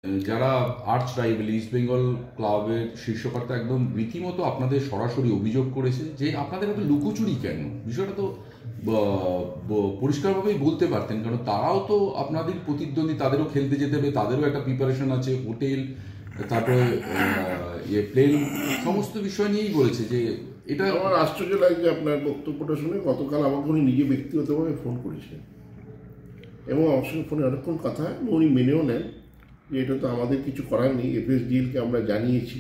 যারা arch rival east Bengal ক্লাবের শীর্ষকর্তা একদম রীতিমতো আপনাদের সরাসরি অভিযোগ করেছে যে আপনাদের এত লুকোচুরি কেন। বিষয়টা তো পরিষ্কারভাবেই বলতে পারতেন, কারণ তারাও তো আপনাদের প্রতিদ্বন্দ্বী, তাদেরও খেলতে যেতে হবে, তাদেরও একটা প্রিপারেশন আছে, হোটেল, তারপরে প্লেন, সমস্ত বিষয় নিয়েই বলেছে যে এটা। আমার আশ্চর্য লাগছে আপনার বক্তব্যটা শুনে। গতকাল আমাকে উনি নিজে ব্যক্তিগতভাবে ফোন করেছিলেন এবং আমার সঙ্গে ফোনে অনেকক্ষণ কথা হয়। উনি মেনেও নেন যে এটা তো আমাদের কিছু করার নেই, এফএসডিএলকে আমরা জানিয়েছি,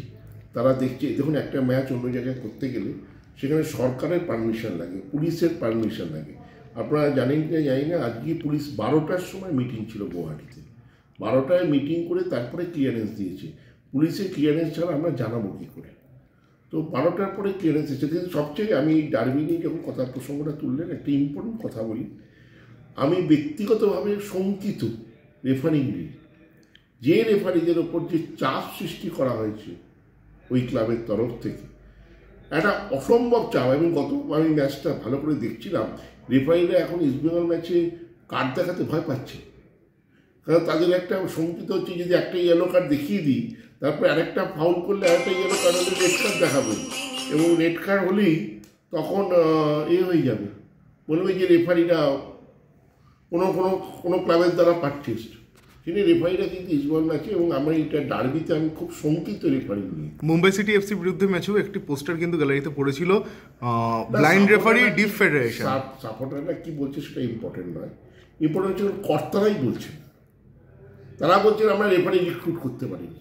তারা দেখছে। দেখুন, একটা ম্যাচ অন্য জায়গায় করতে গেলে সেখানে সরকারের পারমিশন লাগে, পুলিশের পারমিশন লাগে। আপনারা জানেন কি জানি না, আজকে পুলিশ 12টার সময় মিটিং ছিল গুয়াহাটিতে, 12টায় মিটিং করে তারপরে ক্লিয়ারেন্স দিয়েছে। পুলিশের ক্লিয়ারেন্স ছাড়া আমরা জানাবো কী করে? তো 12টার পরে ক্লিয়ারেন্স এসেছে। কিন্তু সবচেয়ে আমি ডার্বি নিয়ে যখন কথা প্রসঙ্গটা তুললেন, একটা ইম্পর্টেন্ট কথা বলি। আমি ব্যক্তিগতভাবে শঙ্কিত রেফারিং নিয়ে, যে রেফারিদের ওপর যে চাপ সৃষ্টি করা হয়েছে ওই ক্লাবের তরফ থেকে, একটা অসম্ভব চাপ। এবং আমি ম্যাচটা ভালো করে দেখছিলাম, রেফারিরা এখন ইস্টবেঙ্গল ম্যাচে কার্ড দেখাতে ভয় পাচ্ছে। কারণ তাদের একটা শঙ্কিত হচ্ছে, যদি একটা ইয়েলো কার্ড দেখিয়ে দিই, তারপরে আরেকটা ফাউল করলে আরেকটা ইয়েলো কার্ড হলে রেড কার্ড দেখাবে, এবং রেড কার্ড হলেই তখন হয়ে যাবে, বলবে যে রেফারিরা কোনো ক্লাবের দ্বারা পারচেসড। তিনি রেফারিরা কিন্তু ইস্টবেঙ্গল ম্যাচে, এবং আমার এটা ডার্বিতে আমি খুব শঙ্কিত রেফারি নিয়ে। মুম্বাই সিটি এফসির বিরুদ্ধে ম্যাচেও একটি পোস্টার কিন্তু গ্যালারিতে পড়েছিল, ব্লাইন্ড রেফারি ডিপ ফেডারেশন। সাপোর্টাররা কি বলছে সেটা ইম্পর্টেন্ট নয়, ইম্পর্টেন্ট হচ্ছে কর্তারাই বলছে। তারা বলছেন আমরা রেফারি রিক্রুট করতে পারিনি।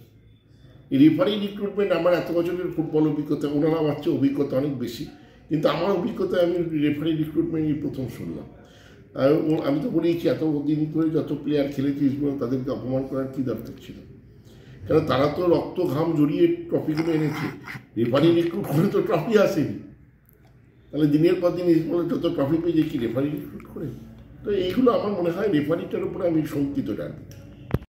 এই রেফারি রিক্রুটমেন্ট, আমার এত বছরের ফুটবল অভিজ্ঞতা, ওনারা আমার চেয়ে অভিজ্ঞতা অনেক বেশি, কিন্তু আমার অভিজ্ঞতায় আমি রেফারি রিক্রুটমেন্টই প্রথম শুনলাম। আমি তো বলেইছি, এতদিন ধরে যত প্লেয়ার খেলেছি তাদেরকে অপমান করার কী দরকার ছিল? কারণ তারা তো রক্ত ঘাম জড়িয়ে ট্রফিগুলো এনেছে, রেফারি রিক্রুট করে তো ট্রফি আসেনি। তাহলে দিনের পর দিন ইস্টবেঙ্গল যত ট্রফি পেয়েছে কি রেফারি রিক্রুট করে? তো এইগুলো আমার মনে হয় রেফারিটার উপরে আমি শঙ্কিত ডার্বিতে।